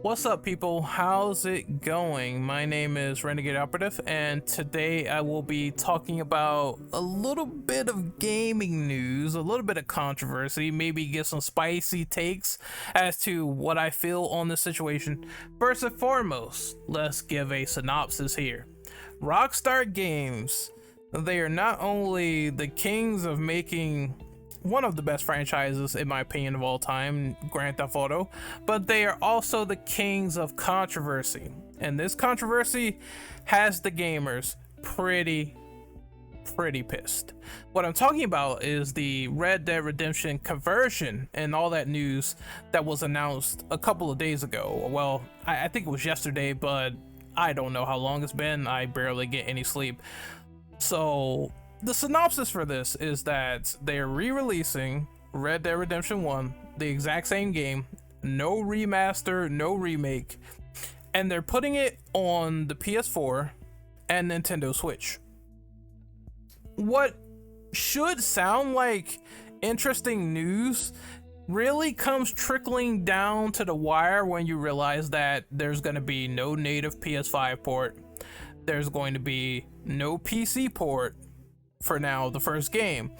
What's up, people? How's it going? My name is Renegade Operative, and today I will be talking about a little bit of gaming news, a little bit of controversy, maybe get some spicy takes as to what I feel on the situation. First and foremost, let's give a synopsis here. Rockstar Games, they are not only the kings of making one of the best franchises, in my opinion, of all time, Grand Theft Auto, but they are also the kings of controversy. And this controversy has the gamers pretty pissed. What I'm talking about is the Red Dead Redemption conversion and all that news that was announced a couple of days ago. Well, I think it was yesterday, but I don't know how long it's been. I barely get any sleep. So the synopsis for this is that they're re-releasing Red Dead Redemption 1, the exact same game, no remaster, no remake, and they're putting it on the PS4 and Nintendo Switch. What should sound like interesting news really comes trickling down to the wire when you realize that there's going to be no native PS5 port, there's going to be no PC port for now, the first game.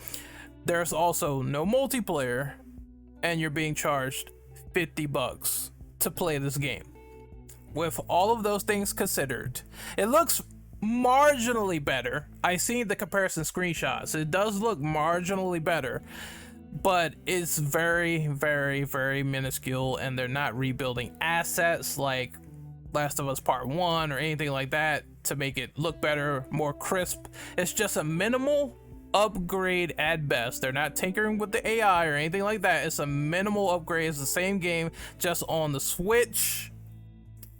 There's also no multiplayer, and you're being charged $50 to play this game. With all of those things considered, it looks marginally better. I seen the comparison screenshots. It does look marginally better, but it's very minuscule, and they're not rebuilding assets like Last of Us Part 1 or anything like that to make it look better, more crisp. It's just a minimal upgrade at best. They're not tinkering with the AI or anything like that. It's a minimal upgrade. It's the same game, just on the Switch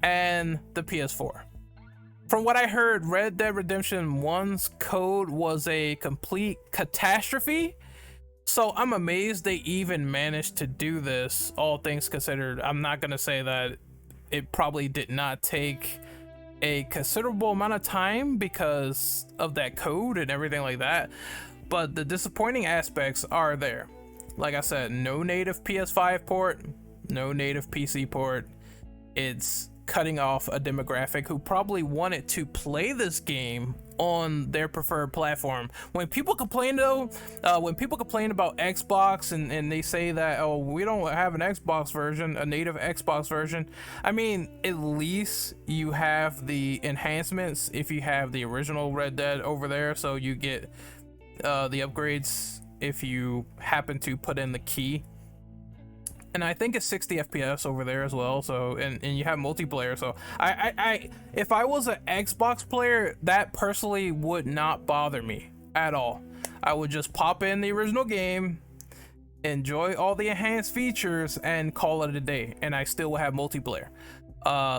and the PS4. From what I heard, Red Dead Redemption 1's code was a complete catastrophe. So I'm amazed they even managed to do this, all things considered. I'm not gonna say that it probably did not take a considerable amount of time because of that code and everything like that, but the disappointing aspects are there. Like I said, no native PS5 port, no native PC port. It's cutting off a demographic who probably wanted to play this game on their preferred platform. When people complain though, when people complain about Xbox and they say that, oh, we don't have an Xbox version, a native Xbox version, I mean, at least you have the enhancements if you have the original Red Dead over there, so you get the upgrades if you happen to put in the key. And I think it's 60 FPS over there as well. So, and you have multiplayer. So I if I was an Xbox player, that personally would not bother me at all. I would just pop in the original game, enjoy all the enhanced features, and call it a day. And I still will have multiplayer.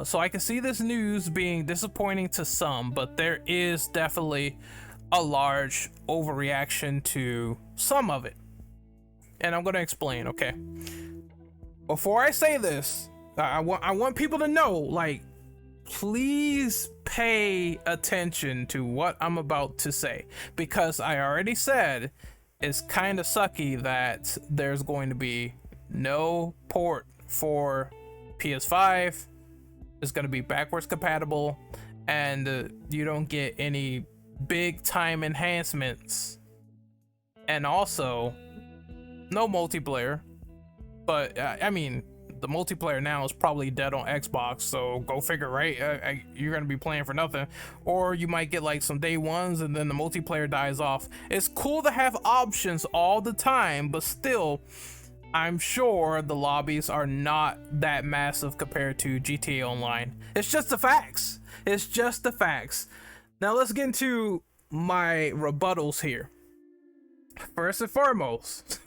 So I can see this news being disappointing to some, but there is definitely a large overreaction to some of it. And I'm going to explain, okay? Before I say this, I want people to know, like, please pay attention to what I'm about to say, because I already said it's kind of sucky that there's going to be no port for PS5. It's going to be backwards compatible, and you don't get any big time enhancements, and also no multiplayer. But I mean, the multiplayer now is probably dead on Xbox, so go figure, right? You're gonna be playing for nothing, or you might get like some day ones and then the multiplayer dies off. It's cool to have options all the time, but still, I'm sure the lobbies are not that massive compared to GTA Online. It's just the facts. It's just the facts. Now let's get into my rebuttals here. First and foremost,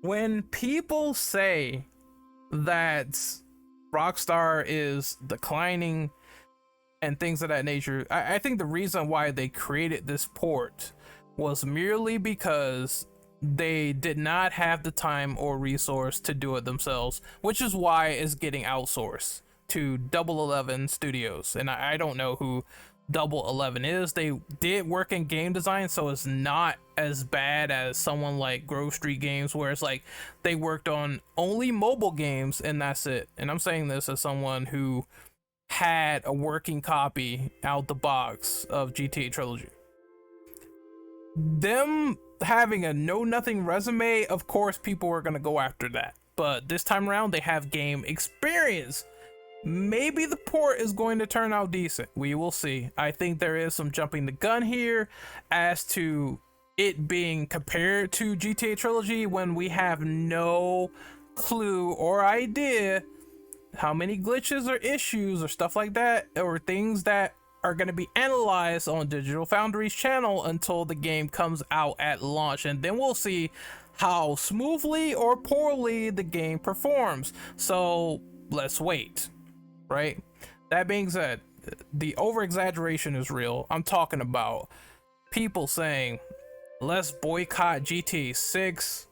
when people say that Rockstar is declining and things of that nature, I think the reason why they created this port was merely because they did not have the time or resource to do it themselves, which is why it's getting outsourced to Double 11 Studios. And I don't know who Double 11 is. They did work in game design, so it's not as bad as someone like Grove Street Games, where it's like they worked on only mobile games and that's it. And I'm saying this as someone who had a working copy out the box of GTA Trilogy. Them having a know nothing resume, of course people are going to go after that, but this time around they have game experience. Maybe the port is going to turn out decent. We will see. I think there is some jumping the gun here as to it being compared to GTA Trilogy when we have no clue or idea how many glitches or issues or stuff like that, or things that are going to be analyzed on Digital Foundry's channel until the game comes out at launch, and then we'll see how smoothly or poorly the game performs. So let's wait, right? That being said, the over-exaggeration is real. I'm talking about people saying, let's boycott GTA 6.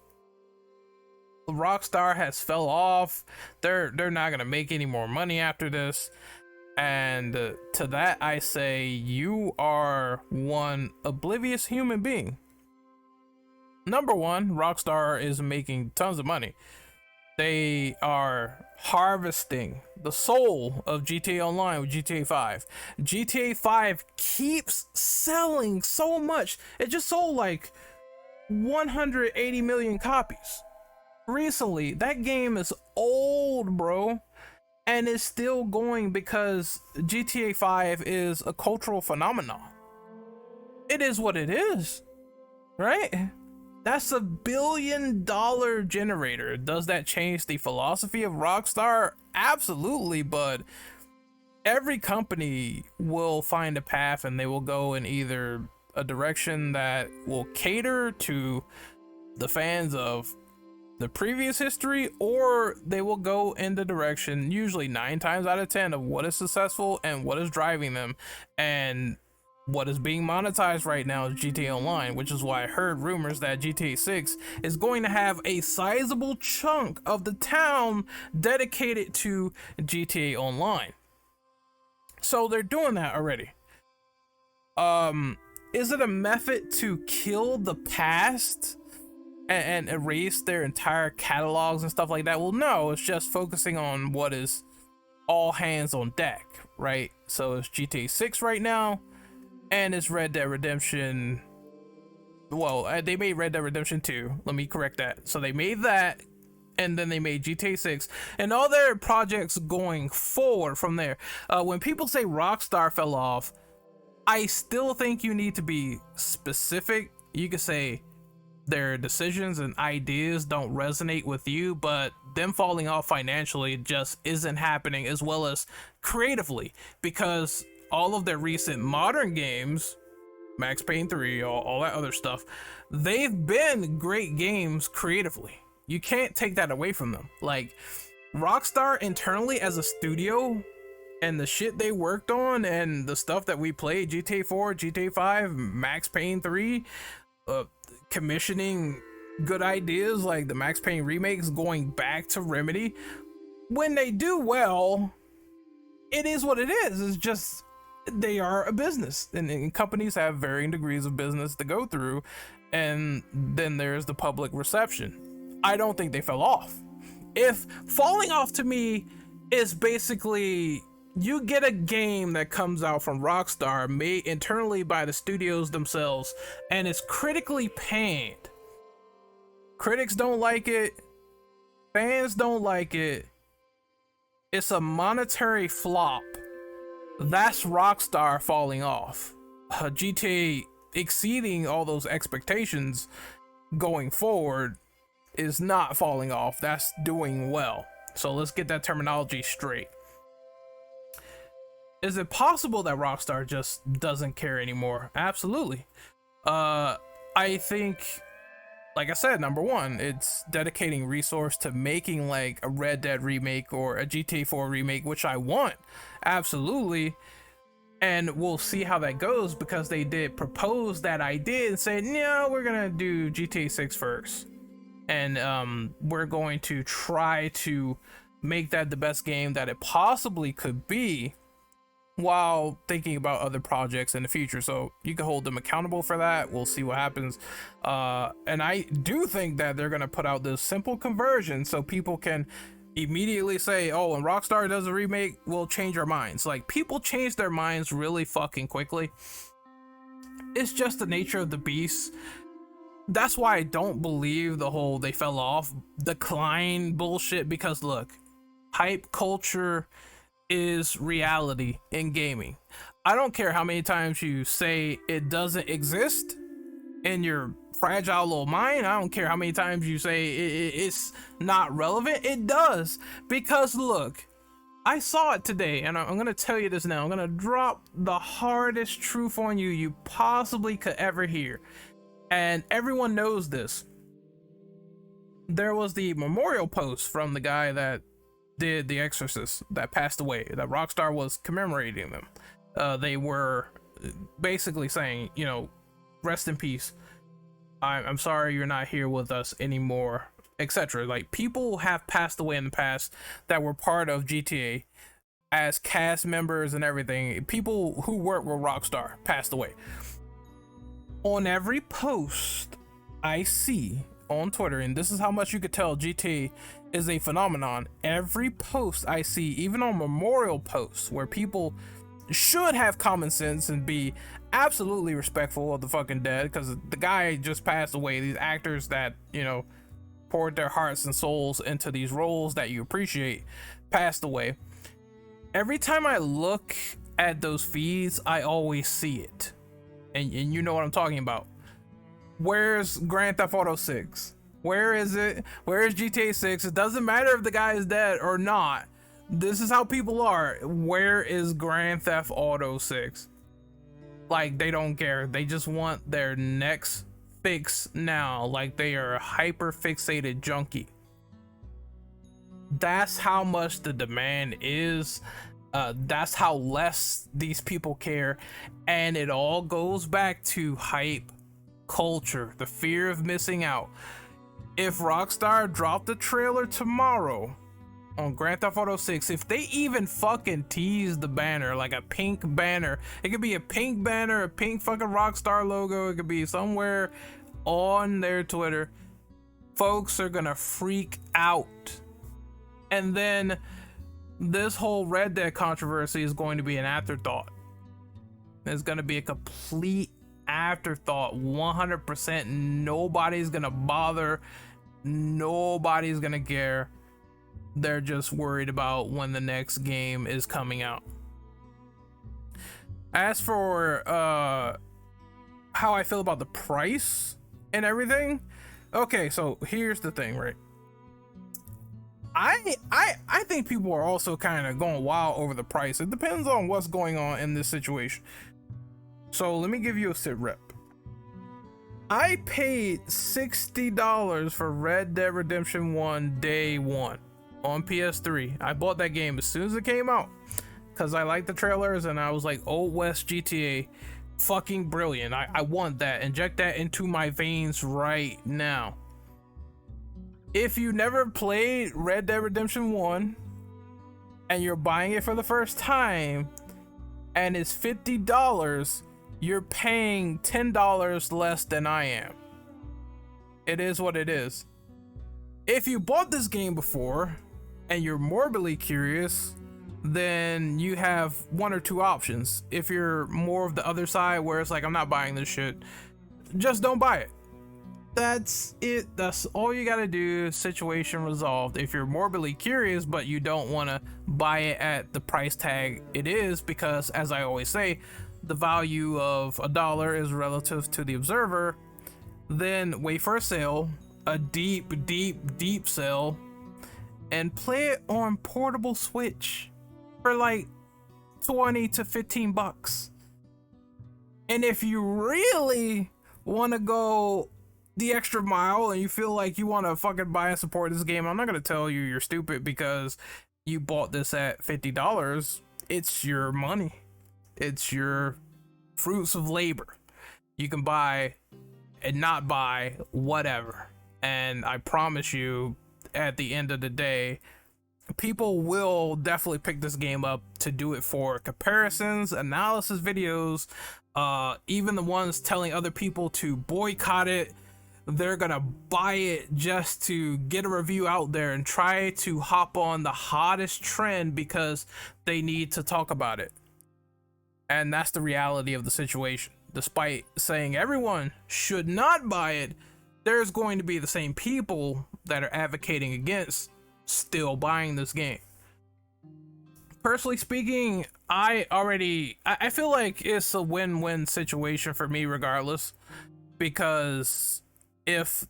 Rockstar has fell off. They're not gonna make any more money after this. And to that I say, you are one oblivious human being. Number one, Rockstar is making tons of money. They are harvesting the soul of GTA Online with GTA 5. GTA 5 keeps selling so much. It just sold like 180 million copies recently. That game is old, bro, and it's still going because GTA 5 is a cultural phenomenon. It is what it is, right? That's $1 billion generator. Does that change the philosophy of Rockstar? Absolutely, but every company will find a path and they will go in either a direction that will cater to the fans of the previous history, or they will go in the direction, usually 9 times out of 10, of what is successful and what is driving them. And what is being monetized right now is GTA Online, which is why I heard rumors that GTA 6 is going to have a sizable chunk of the town dedicated to GTA Online. So they're doing that already. Is it a method to kill the past and erase their entire catalogs and stuff like that? Well, no, it's just focusing on what is all hands on deck, right? So it's GTA 6 right now, and it's Red Dead Redemption. Well, they made Red Dead Redemption 2. Let me correct that. So they made that, and then they made GTA 6, and all their projects going forward from there. When people say Rockstar fell off, I still think you need to be specific. You could say their decisions and ideas don't resonate with you, but them falling off financially just isn't happening, as well as creatively, because all of their recent modern games, Max Payne 3, all that other stuff, they've been great games creatively. You can't take that away from them. Like, Rockstar internally as a studio and the shit they worked on and the stuff that we played, GTA 4, GTA 5, Max Payne 3, commissioning good ideas like the Max Payne remakes, going back to Remedy, when they do well, it is what it is. It's just, they are a business, and companies have varying degrees of business to go through, and then there's the public reception. I don't think they fell off. If falling off to me is basically, you get a game that comes out from Rockstar made internally by the studios themselves and it's critically panned. Critics don't like it, fans don't like it, it's a monetary flop. That's Rockstar falling off. GTA exceeding all those expectations going forward is not falling off. That's doing well. So let's get that terminology straight. Is it possible that Rockstar just doesn't care anymore? Absolutely. I think, like I said, number one, it's dedicating resource to making like a Red Dead remake or a GTA 4 remake, which I want. Absolutely. And we'll see how that goes, because they did propose that idea and said, no, we're gonna do GTA 6 first. And we're going to try to make that the best game that it possibly could be. while thinking about other projects in the future. So you can hold them accountable for that. We'll see what happens. And I do think that they're gonna put out this simple conversion so people can immediately say, oh, when Rockstar does a remake, we'll change our minds. Like, people change their minds really fucking quickly. It's just the nature of the beast. That's why I don't believe the whole they fell off decline bullshit, because look, hype culture is reality in gaming. I don't care how many times you say it doesn't exist in your fragile little mind. I don't care how many times you say it's not relevant. It does, because look, I saw it today, and I'm gonna tell you this now. I'm gonna drop the hardest truth on you you possibly could ever hear, and everyone knows this. There was the memorial post from the guy that did The Exorcist that passed away, that Rockstar was commemorating them. They were basically saying, you know, rest in peace. I'm sorry you're not here with us anymore, etc. Like, people have passed away in the past that were part of GTA as cast members and everything. People who work with Rockstar passed away. On every post I see on Twitter, and this is how much you could tell GTA is a phenomenon. Every post I see, even on memorial posts where people should have common sense and be absolutely respectful of the fucking dead, because the guy just passed away. These actors that, you know, poured their hearts and souls into these roles that you appreciate passed away. Every time I look at those feeds, I always see it, and you know what I'm talking about. Where's Grand Theft Auto 6? Where is it? Where is GTA 6? It doesn't matter if the guy is dead or not. This is how people are. Where is Grand Theft Auto 6? Like, they don't care. They just want their next fix now. Like, they are a hyper fixated junkie. That's how much the demand is. That's how less these people care. And it all goes back to hype culture, the fear of missing out. If Rockstar dropped the trailer tomorrow on Grand Theft Auto 6, if they even fucking tease the banner, like a pink banner, it could be a pink banner, a pink fucking Rockstar logo, it could be somewhere on their Twitter, folks are gonna freak out. And then this whole Red Dead controversy is going to be an afterthought. It's gonna be a complete afterthought. 100%. Nobody's gonna bother, nobody's gonna care. They're just worried about when the next game is coming out. As for how I feel about the price and everything, okay, so here's the thing, right? I think people are also kind of going wild over the price. It depends on what's going on in this situation. So let me give you a sit rep. I paid $60 for Red Dead Redemption 1 day one on PS3. I bought that game as soon as it came out because I liked the trailers and I was like, Old West GTA, fucking brilliant. I want that. Inject that into my veins right now. If you never played Red Dead Redemption 1 and you're buying it for the first time and it's $50, you're paying $10 less than I am. It is what it is. If you bought this game before and you're morbidly curious, then you have one or two options. If you're more of the other side where it's like, I'm not buying this shit, just don't buy it. That's it. That's all you gotta do. Situation resolved. If you're morbidly curious but you don't want to buy it at the price tag it is, because as I always say, the value of $1 is relative to the observer, then wait for a sale, a deep sale, and play it on portable Switch for like 20 to 15 bucks. And if you really want to go the extra mile and you feel like you want to fucking buy and support this game, I'm not going to tell you you're stupid because you bought this at $50. It's your money. It's your fruits of labor. You can buy and not buy, whatever. And I promise you, at the end of the day, people will definitely pick this game up to do it for comparisons, analysis videos, even the ones telling other people to boycott it. They're gonna buy it just to get a review out there and try to hop on the hottest trend because they need to talk about it. And that's the reality of the situation. Despite saying everyone should not buy it, there's going to be the same people that are advocating against still buying this game. Personally speaking, I feel like it's a win-win situation for me regardless, because if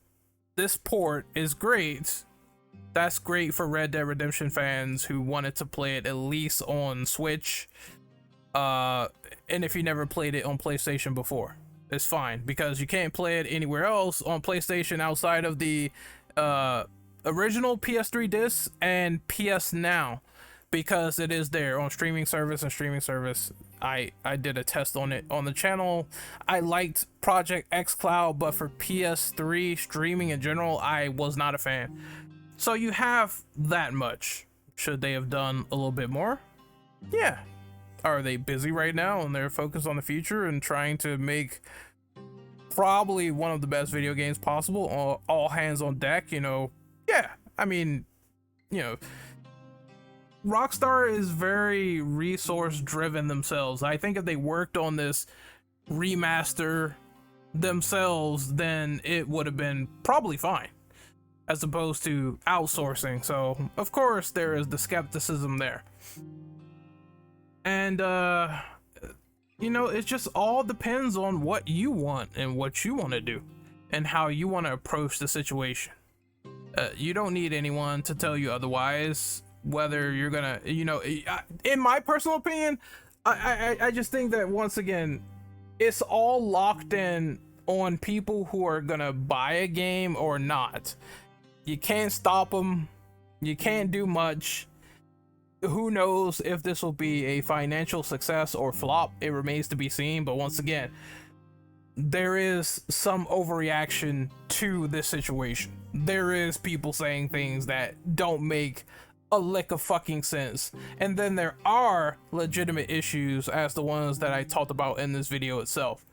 this port is great, that's great for Red Dead Redemption fans who wanted to play it at least on Switch. And if you never played it on PlayStation before, it's fine, because you can't play it anywhere else on PlayStation outside of the original PS3 disc and PS Now, because it is there on streaming service. I did a test on it on the channel. I liked Project xCloud, but for PS3 streaming in general, I was not a fan. So you have that much. Should they have done a little bit more? Yeah. Are they busy right now and they're focused on the future and trying to make probably one of the best video games possible, all hands on deck, you know? Yeah, I mean, you know, Rockstar is very resource driven themselves. I think if they worked on this remaster themselves, then it would have been probably fine, as opposed to outsourcing. So of course there is the skepticism there. And you know, it just all depends on what you want and what you want to do and how you want to approach the situation. You don't need anyone to tell you otherwise, whether you're gonna, you know, in my personal opinion, I just think that once again, it's all locked in on people who are gonna buy a game or not. You can't stop them. You can't do much. Who knows if this will be a financial success or flop? It remains to be seen. But once again, there is some overreaction to this situation. There is people saying things that don't make a lick of fucking sense, and then there are legitimate issues as the ones that I talked about in this video itself.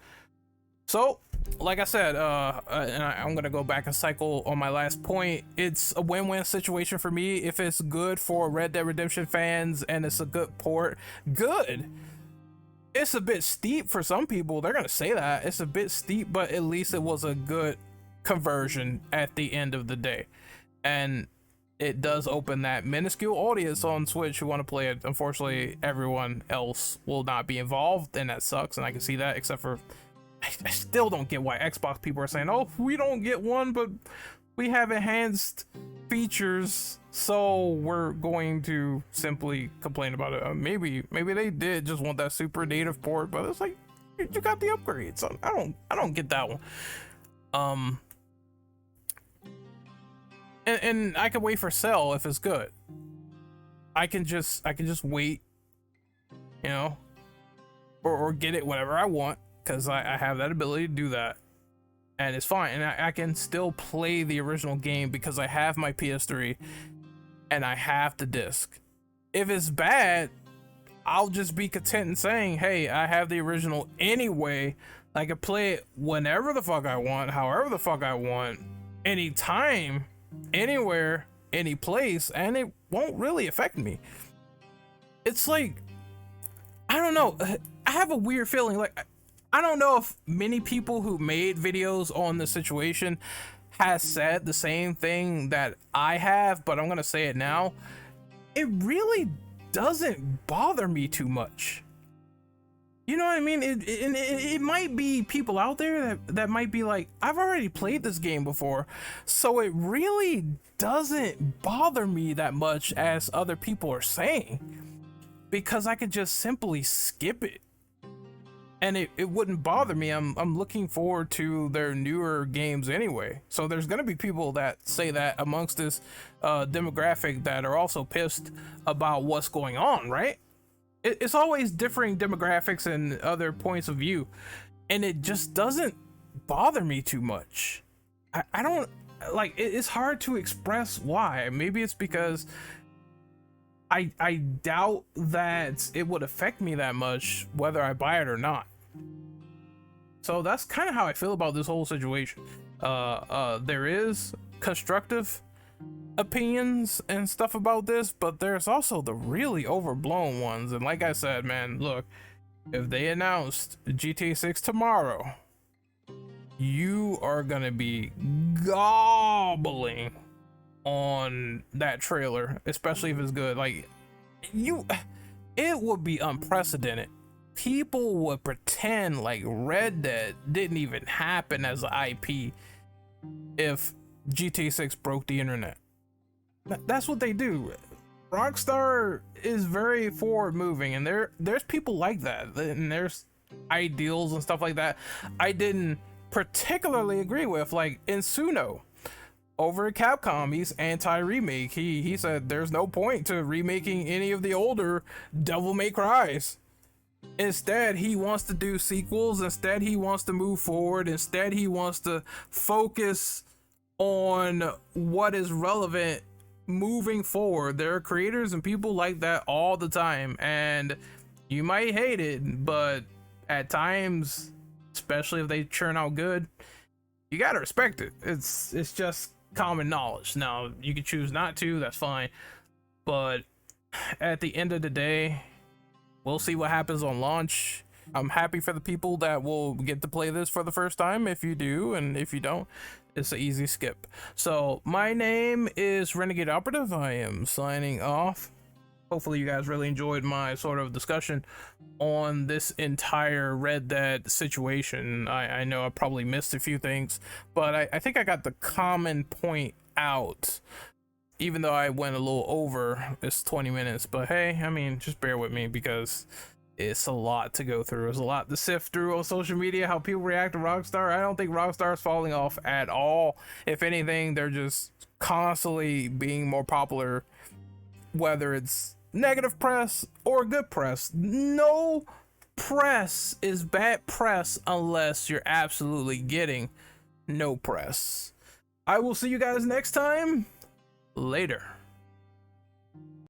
So like I said, and I'm gonna go back and cycle on my last point. It's a win-win situation for me. If it's good for Red Dead Redemption fans and it's a good port, good. It's a bit steep for some people. They're gonna say that it's a bit steep, but at least it was a good conversion at the end of the day. And it does open that minuscule audience on Switch who want to play it. Unfortunately, everyone else will not be involved, and that sucks. And I can see that, except for I still don't get why Xbox people are saying, oh, we don't get one, but we have enhanced features, so we're going to simply complain about it. Maybe they did just want that super native port, but it's like, you got the upgrades. So I don't get that one. And I can wait for sale if it's good. I can just wait, you know, or get it whenever I want, because I have that ability to do that, and it's fine. And I can still play the original game because I have my PS3 and I have the disc. If it's bad, I'll just be content in saying, hey, I have the original anyway. I can play it whenever the fuck I want, however the fuck I want, anytime, anywhere, any place, and it won't really affect me. It's like, I don't know, I have a weird feeling. Like, I don't know if many people who made videos on the situation has said the same thing that I have, but I'm gonna say it now. It really doesn't bother me too much. You know what I mean? It might be people out there that might be like, I've already played this game before, so it really doesn't bother me that much as other people are saying, because I could just simply skip it. And it wouldn't bother me. I'm looking forward to their newer games anyway. So there's gonna be people that say that amongst this demographic that are also pissed about what's going on, right? It's always differing demographics and other points of view, and it just doesn't bother me too much. I don't like it's hard to express why. Maybe it's because I doubt that it would affect me that much whether I buy it or not. So that's kind of how I feel about this whole situation. There is constructive opinions and stuff about this, but there's also the really overblown ones. And like I said, man, look, if they announced GTA 6 tomorrow, you are gonna be gobbling on that trailer, especially if it's good. Like, it would be unprecedented. People would pretend like Red Dead didn't even happen as an IP if GTA 6 broke the internet. That's what they do. Rockstar is very forward moving, and there's people like that, and there's ideals and stuff like that I didn't particularly agree with, like Insuno over at Capcom. He's anti-remake. He said there's no point to remaking any of the older Devil May Cries. Instead, he wants to do sequels. Instead, he wants to move forward. Instead, he wants to focus on what is relevant moving forward. There are creators and people like that all the time, and you might hate it, but at times, especially if they churn out good, you gotta respect it. It's just common knowledge. Now, you can choose not to, that's fine, but at the end of the day, we'll see what happens on launch. I'm happy for the people that will get to play this for the first time, if you do, and if you don't, it's an easy skip. So my name is Renegade Operative. I am signing off. Hopefully you guys really enjoyed my sort of discussion on this entire Red Dead situation. I know I probably missed a few things, but I think I got the common point out, even though I went a little over. It's 20 minutes, but hey, I mean, just bear with me because it's a lot to go through. It's a lot to sift through on social media, how people react to Rockstar. I don't think Rockstar is falling off at all. If anything, they're just constantly being more popular, whether it's negative press or good press. No press is bad press unless you're absolutely getting no press. I will see you guys next time. Later.